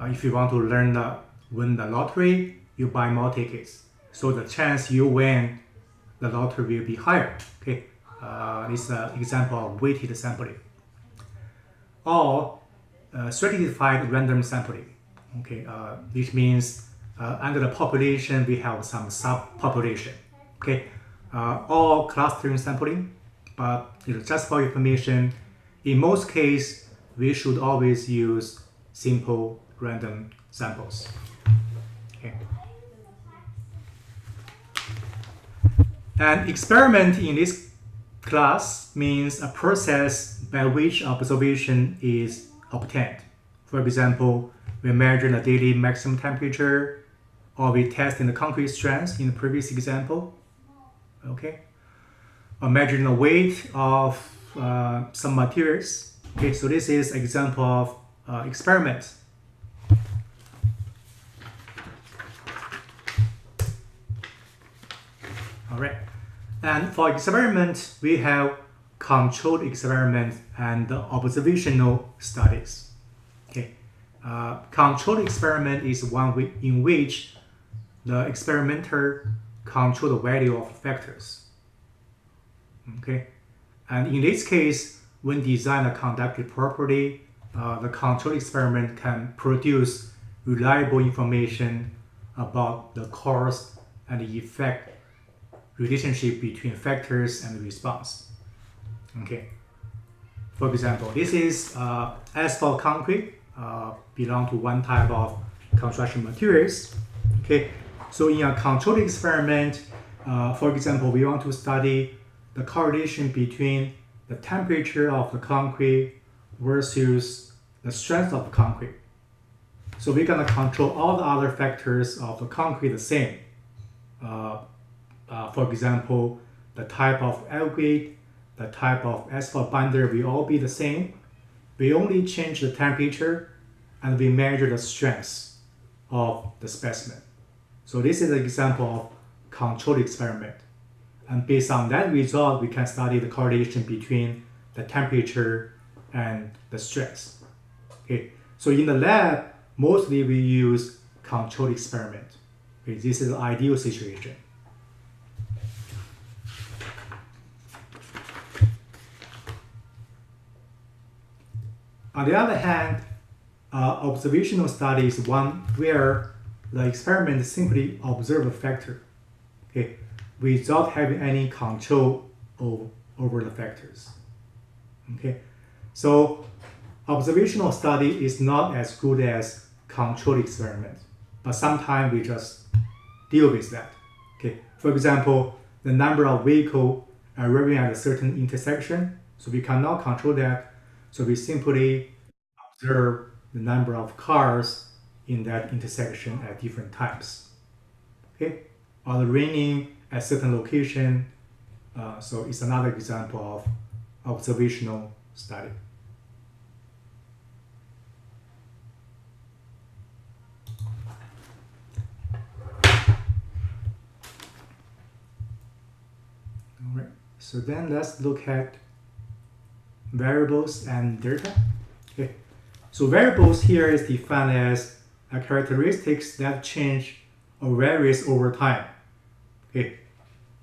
if you want to win the lottery, you buy more tickets. So the chance you win the lottery will be higher. Okay, this is an example of weighted sampling. Or stratified random sampling. Okay, which means under the population we have some subpopulation. Okay, all clustering sampling, but just for information, in most cases we should always use simple random samples. Okay. An experiment in this class means a process by which observation is obtained. For example, we measure the daily maximum temperature, or we test in the concrete strength in the previous example. Okay, or measuring the weight of some materials. Okay, so this is an example of experiment. All right, and for experiment, we have controlled experiment and observational studies. Okay, controlled experiment is one in which the experimenter control the value of factors. Okay, and in this case, when design are conducted properly, the control experiment can produce reliable information about the cause and the effect relationship between factors and response. Okay. For example, this is asphalt concrete, belong to one type of construction materials. Okay. So in a controlled experiment, for example, we want to study the correlation between the temperature of the concrete versus the strength of the concrete. So we're gonna control all the other factors of the concrete the same. For example, the type of aggregate, the type of asphalt binder will all be the same. We only change the temperature and we measure the strength of the specimen. So this is an example of controlled experiment. And based on that result, we can study the correlation between the temperature and the stress. Okay, so in the lab, mostly we use controlled experiment. Okay, this is the ideal situation. On the other hand, observational study is one where the experiment simply observe a factor, okay, without having any control over the factors. Okay, so observational study is not as good as controlled experiment, but sometimes we just deal with that. Okay, for example, the number of vehicles arriving at a certain intersection, so we cannot control that, so we simply observe the number of cars in that intersection at different times. Okay, or the raining at certain location, so it's another example of observational study. All right, so then let's look at variables and data. Okay, so variables here is defined as characteristics that change or varies over time. Okay,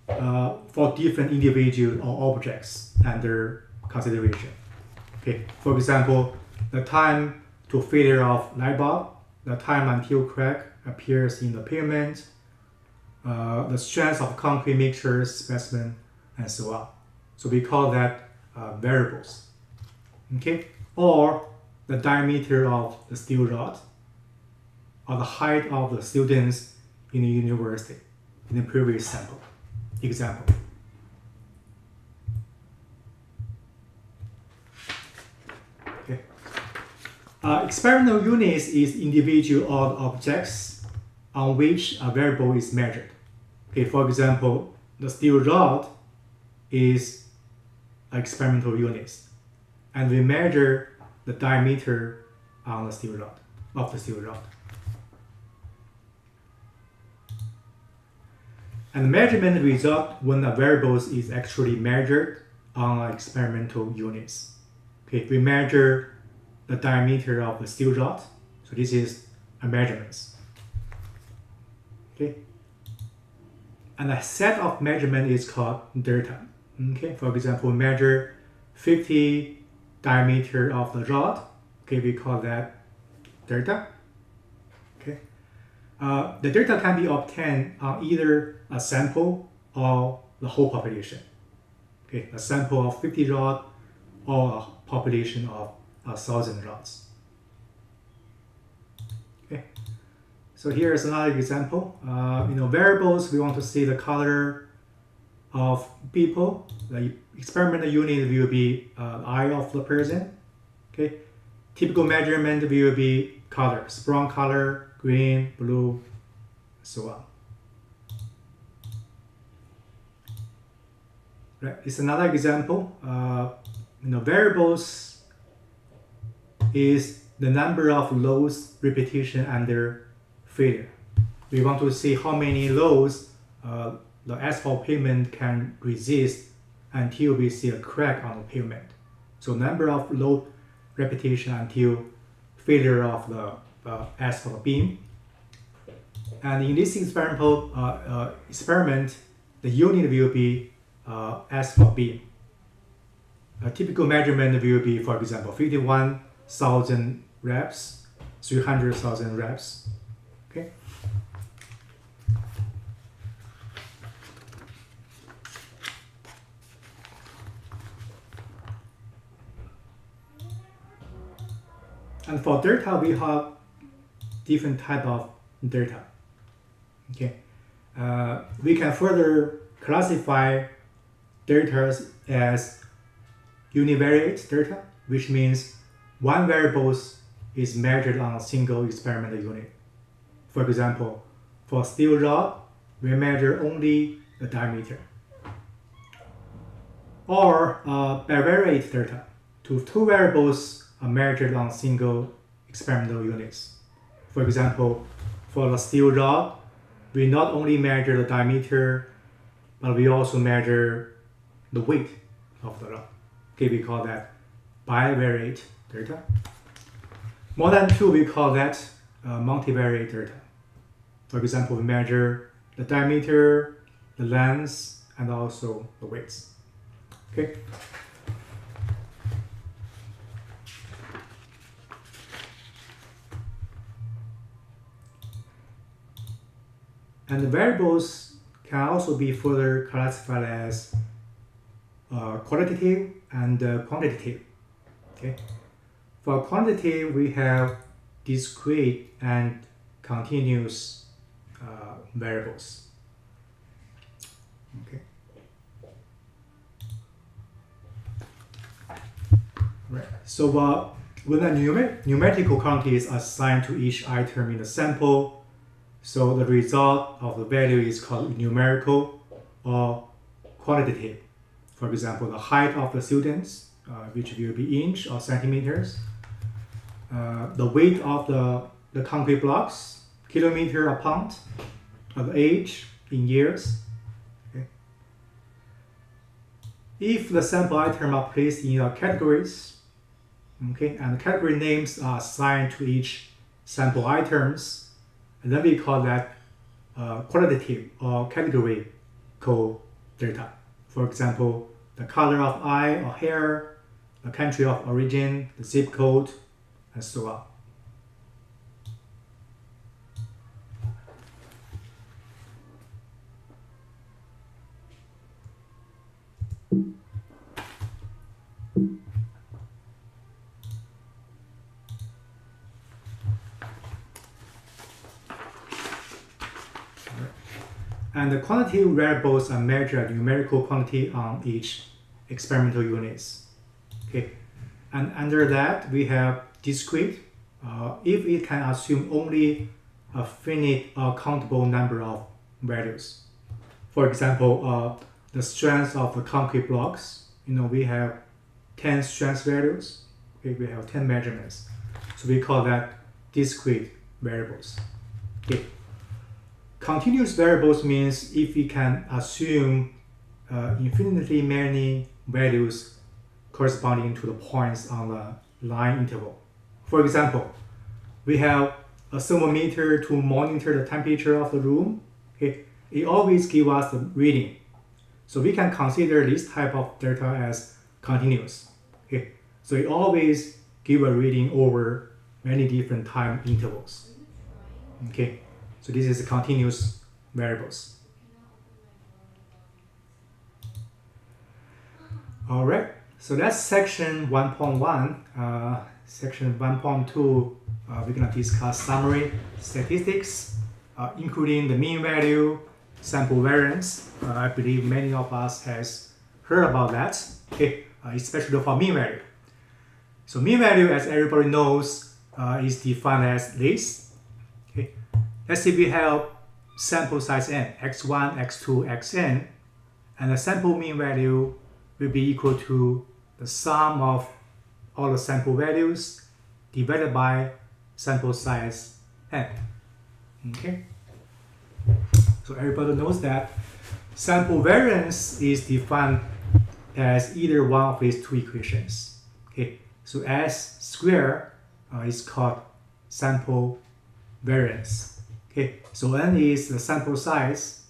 for different individuals or objects under consideration. Okay, for example, the time to failure of light bulb, the time until crack appears in the pavement, the strength of concrete mixtures, specimen, and so on. So we call that variables. Okay, or the diameter of the steel rod, or the height of the students in the university in the previous example. Okay. Experimental units is individual odd objects on which a variable is measured. Okay, for example, the steel rod is an experimental unit, and we measure the diameter on the steel rod of the steel rod. And measurement result when a variable is actually measured on experimental units. Okay, we measure the diameter of the steel rod. So this is a measurement. Okay, and a set of measurement is called delta. Okay, for example, we measure 50 diameter of the rod. Okay, we call that delta. Okay, the delta can be obtained on either a sample or the whole population. Okay, a sample of 50 rods or a population of 1,000 rods. Okay, so here is another example. Variables, we want to see the color of people. The experimental unit will be the eye of the person. Okay, typical measurement will be colors: brown color, green, blue, so on. Right, it's another example. Variables is the number of loads repetition under failure. We want to see how many loads the asphalt pavement can resist until we see a crack on the pavement. So number of load repetition until failure of the asphalt beam. And in this experiment, the unit will be asphalt beam. A typical measurement will be, for example, 51,000 reps, 300,000 reps. Okay. And for delta, we have different type of delta. Okay, we can further classify delta as univariate delta, which means one variable is measured on a single experimental unit. For example, for steel rod, we measure only the diameter. or bivariate data. Two variables are measured on single experimental units. For example, for the steel rod, we not only measure the diameter, but we also measure the weight of the rod. Okay, we call that bivariate data. More than two, we call that multivariate data. For example, we measure the diameter, the length, and also the weights. Okay. And the variables can also be further classified as qualitative and quantitative. Okay. For quantitative, we have discrete and continuous variables. Okay. Right. So when a numerical quantity is assigned to each item in the sample, so the result of the value is called numerical or quantitative. For example, the height of the students, which will be inch or centimeters, the weight of the concrete blocks, kilometer or pound, the age in years. Okay. If the sample items are placed in categories, okay, and the category names are assigned to each sample items, and then we call that qualitative or categorical data. For example, the color of eye or hair, the country of origin, the zip code, and so on. And the quantitative variables are measured numerical quantity on each experimental units. Okay, and under that we have discrete. If it can assume only a finite or countable number of values. For example, the strength of the concrete blocks. We have 10 strength values. Okay, we have 10 measurements. So we call that discrete variables. Okay. Continuous variables means if we can assume infinitely many values corresponding to the points on the line interval. For example, we have a thermometer to monitor the temperature of the room. Okay, it always gives us the reading. So we can consider this type of data as continuous. Okay, so it always gives a reading over many different time intervals. Okay. So this is continuous variables. All right, so that's section 1.1. Section 1.2, we're gonna discuss summary statistics, including the mean value, sample variance. I believe many of us has heard about that, okay, especially for mean value. So mean value, as everybody knows, is defined as this. Let's say we have sample size n, x1, x2, xn, and the sample mean value will be equal to the sum of all the sample values divided by sample size n. Okay? So everybody knows that sample variance is defined as either one of these two equations. Okay? So S squared is called sample variance. Okay, so n is the sample size.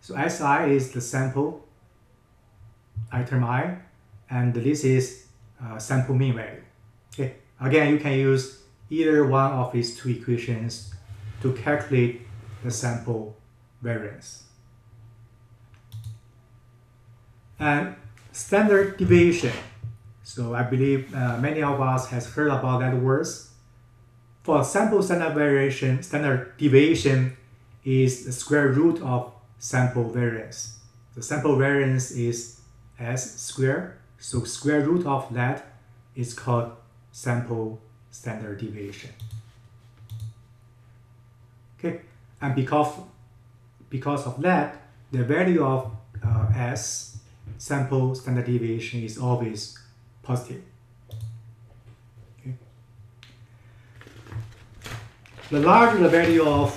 So Si is the sample item I, and this is sample mean value. Okay, again, you can use either one of these two equations to calculate the sample variance. And standard deviation. So I believe many of us has heard about that words. For sample standard deviation is the square root of sample variance. The sample variance is S squared, so square root of that is called sample standard deviation. Okay, and because of that, the value of S sample standard deviation is always positive. Okay. The larger the value of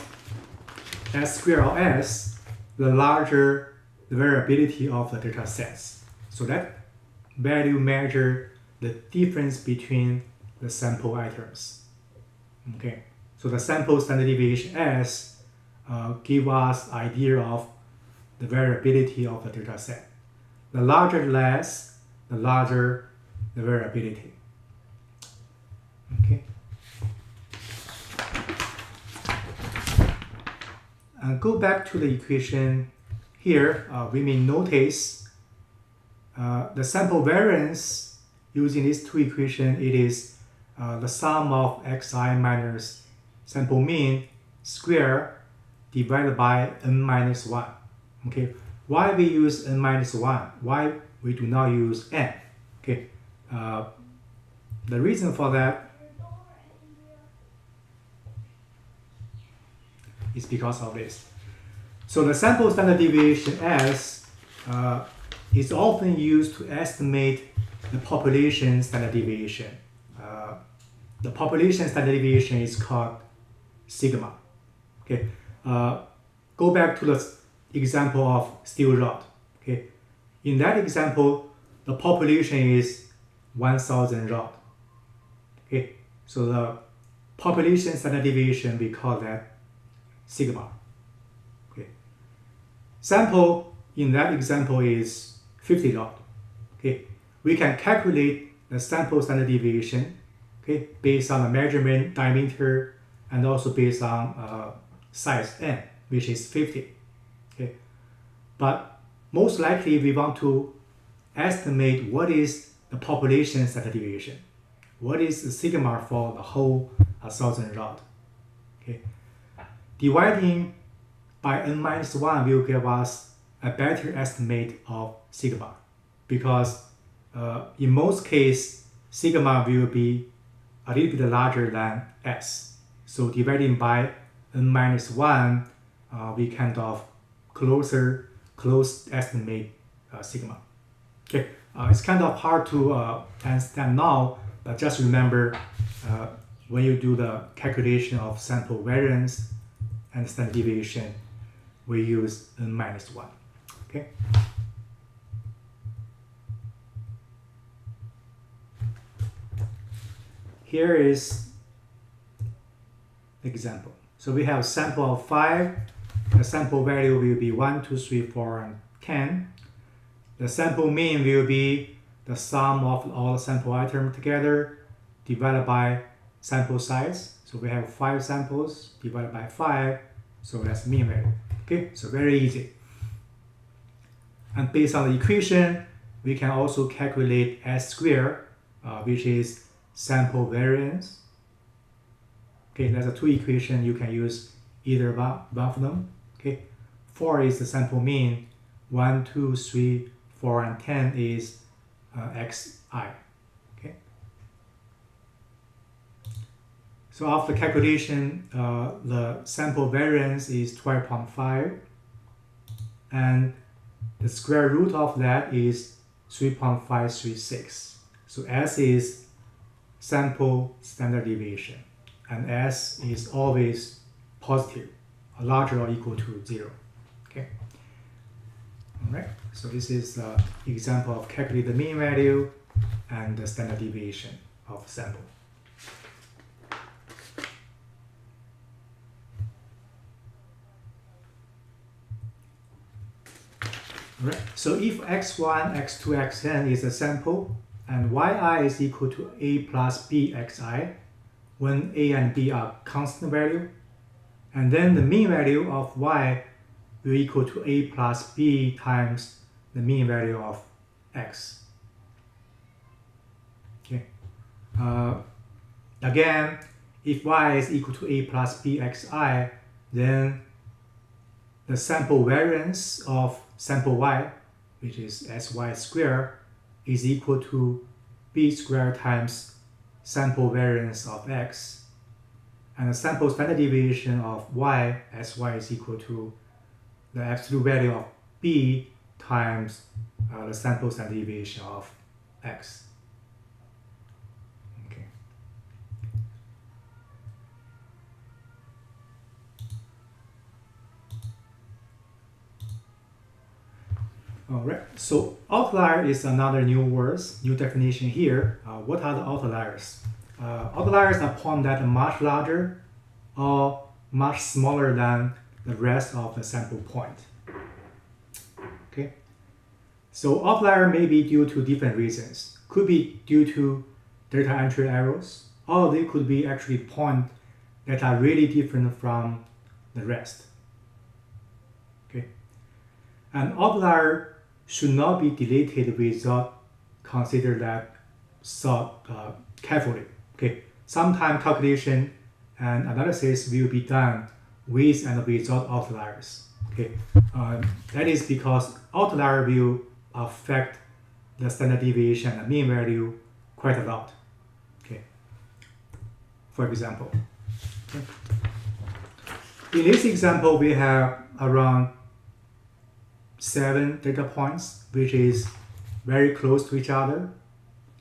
S squared or S, the larger the variability of the data sets. So that value measure the difference between the sample items. Okay, so the sample standard deviation S give us idea of the variability of the data set. The larger the less, the larger the variability. Okay. And go back to the equation here. We may notice the sample variance using these two equations. It is the sum of xi minus sample mean square divided by n minus 1. Okay, why we use n minus 1? Why we do not use n? Okay, the reason for that is because of this. So the sample standard deviation S is often used to estimate the population standard deviation. The population standard deviation is called sigma. Okay, go back to the example of steel rod. Okay, in that example, the population is 1,000 rod. Okay, so the population standard deviation, we call that sigma. Okay, sample in that example is 50 rod. Okay, we can calculate the sample standard deviation, okay, based on the measurement diameter and also based on size n, which is 50. Okay, but most likely we want to estimate what is the population standard deviation. What is the sigma for the whole 1,000 rod? Okay, dividing by n minus 1 will give us a better estimate of sigma, because in most cases sigma will be a little bit larger than S. So dividing by n minus 1, we kind of close estimate sigma. Okay, it's kind of hard to understand now, but just remember when you do the calculation of sample variance and standard deviation, we use n minus 1. Okay. Here is the example. So we have a sample of 5. The sample value will be 1, 2, 3, 4, and 10. The sample mean will be the sum of all the sample items together divided by sample size. So we have 5 samples divided by 5. So that's mean value. Okay, so very easy. And based on the equation, we can also calculate S squared, which is sample variance. Okay, there's a 2 equation. You can use either one of them. Okay, 4 is the sample mean. 1, 2, 3, 4, and 10 is xi. Okay. So after calculation, the sample variance is 12.5, and the square root of that is 3.536. So S is sample standard deviation, and S is always positive, larger or equal to 0. Okay. All right. So this is the example of calculating the mean value and the standard deviation of sample. All right. So if x1, x2, xn is a sample and yi is equal to a plus b xi, when a and b are constant value, and then the mean value of y will equal to a plus b times the mean value of x. Okay. Again, if y is equal to a plus b xi, then the sample variance of sample y, which is sy squared, is equal to b squared times sample variance of x, and the sample standard deviation of y, sy is equal to the absolute value of b times the sample standard deviation of x. Okay. All right, so outlier is another new definition here. What are the outliers? Outliers are points that are much larger or much smaller than the rest of the sample point. Okay, so outlier may be due to different reasons. Could be due to data entry errors, or they could be actually points that are really different from the rest. Okay, an outlier should not be deleted without consider that thought carefully. Okay, sometimes calculation and analysis will be done with and without outliers. Okay, that is because outlier will affect the standard deviation and mean value quite a lot. Okay, for example, okay. In this example, we have around 7 data points, which is very close to each other,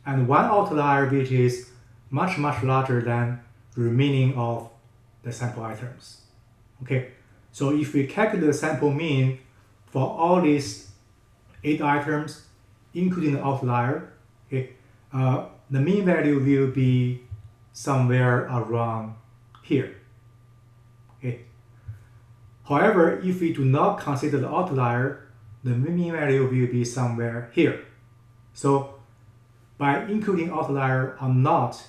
and one outlier which is much larger than the remaining of the sample items. Okay, so if we calculate the sample mean for all these 8 items, including the outlier, okay, the mean value will be somewhere around here. Okay. However, if we do not consider the outlier, the mean value will be somewhere here. So by including outlier or not,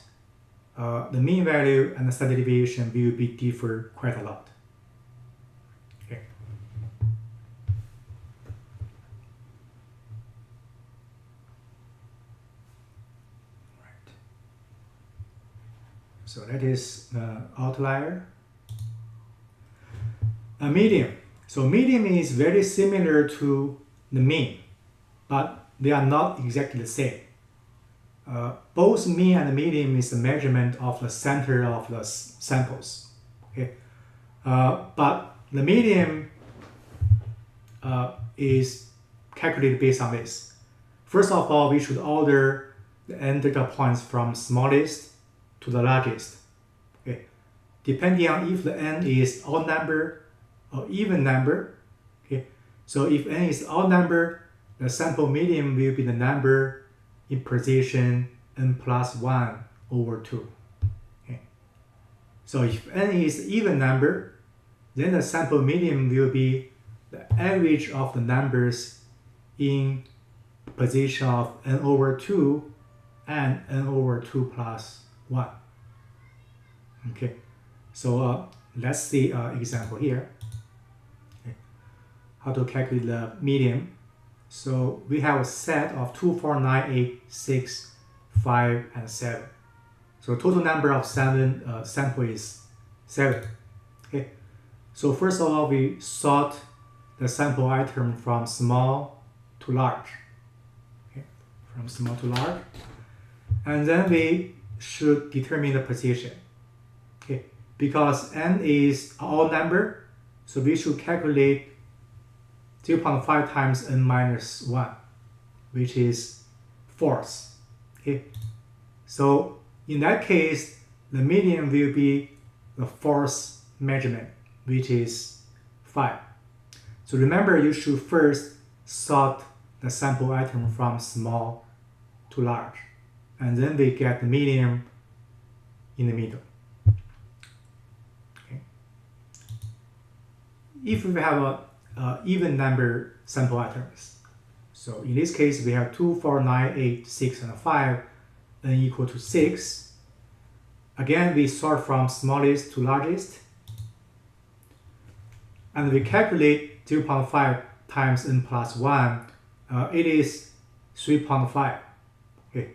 the mean value and the standard deviation will be differ quite a lot. Okay. Right. So that is the outlier. A median. So median is very similar to the mean, but they are not exactly the same. Both mean and median is a measurement of the center of the samples. Okay, but the median is calculated based on this. First of all, we should order the n data points from smallest to the largest. Okay, depending on if the n is odd number or even number. Okay, so if n is odd number, the sample median will be the number in position n plus 1 over 2. Okay. So if n is even number, then the sample median will be the average of the numbers in position of n over 2 and n over 2 plus 1. Okay, so let's see an example here. Okay. How to calculate the median. So we have a set of 2, 4, 9, 8, 6, 5, and 7. So total number of sample is 7. Okay. So first of all, we sort the sample item from small to large. Okay. From small to large. And then we should determine the position. Okay. Because n is an odd number, so we should calculate 0.5 times n minus 1, which is fourths. Okay, so in that case, the median will be the fourth measurement, which is 5. So remember, you should first sort the sample item from small to large, and then we get the median in the middle. Okay. If we have a even number sample items. So in this case, we have 2, 4, 9, 8, 6, and 5, n equal to 6. Again, we sort from smallest to largest. And we calculate 0.5 times n plus 1. It is 3.5. Okay.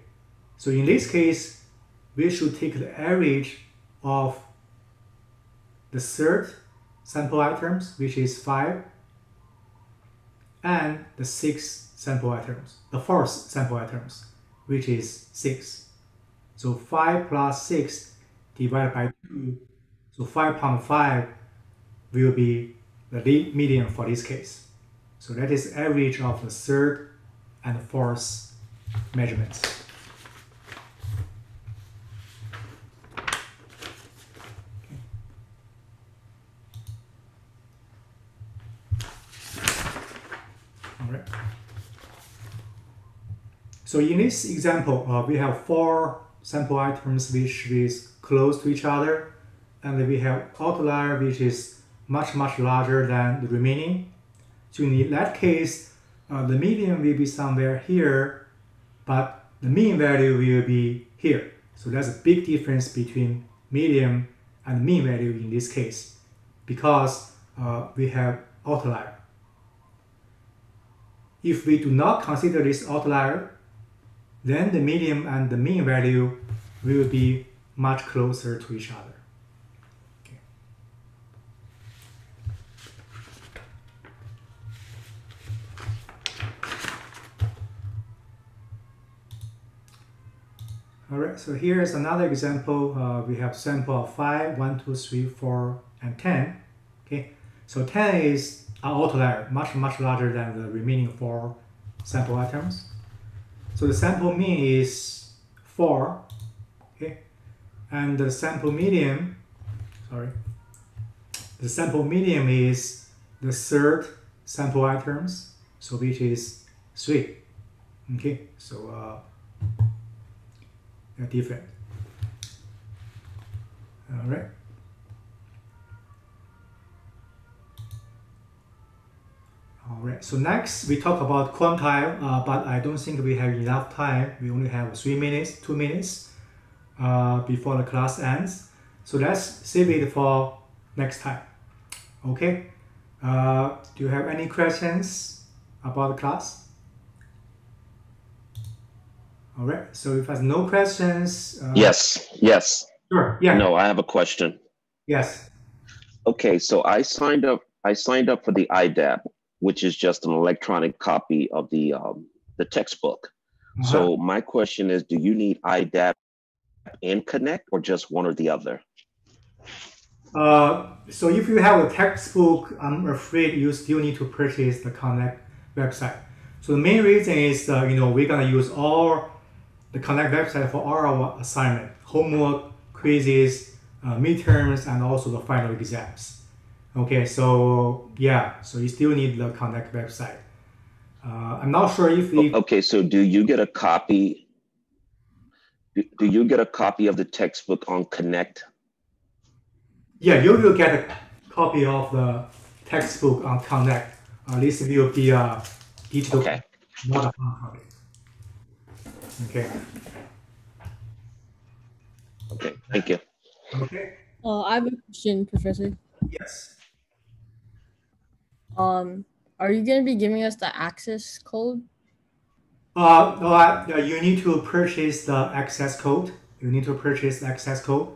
So in this case, we should take the average of the third sample items, which is 5, and the 6 sample items, the fourth sample items, which is 6. So 5 plus 6 divided by 2, so 5.5 will be the median for this case. So that is average of the third and fourth measurements. All right. So in this example, we have 4 sample items which is close to each other, and we have outlier which is much larger than the remaining. So in that case, the median will be somewhere here, but the mean value will be here. So there's a big difference between median and mean value in this case, because we have outlier. If we do not consider this outlier, then the median and the mean value will be much closer to each other. Okay. All right, so here's another example. We have sample of 5, 1, 2, 3, 4, and 10. Okay, so 10 is an outlier, much larger than the remaining 4 sample items. So the sample mean is 4, okay, and the sample median, the sample median is the third sample items, so which is 3. Okay, so they're different. All right. All right, so next we talk about quantile, but I don't think we have enough time. We only have 2 minutes before the class ends. So let's save it for next time. Okay, do you have any questions about the class? All right, so if there's no questions. Yes. Sure, yeah. No, I have a question. Yes. Okay, so I signed up for the IDAP, which is just an electronic copy of the textbook. So my question is, do you need IDAP and Connect, or just one or the other? So if you have a textbook, I'm afraid you still need to purchase the Connect website. So the main reason is, we're gonna use all the Connect website for all our assignment, homework, quizzes, midterms, and also the final exams. Okay, so yeah, so you still need the Connect website. I'm not sure if we... Okay, so do you get a copy? Do you get a copy of the textbook on Connect? Yeah, you will get a copy of the textbook on Connect. This will be a digital, not a hard copy. Okay. Okay, thank you. Okay. I have a question, Professor. Yes. Are you going to be giving us the access code? No, you need to purchase the access code. You need to purchase the access code.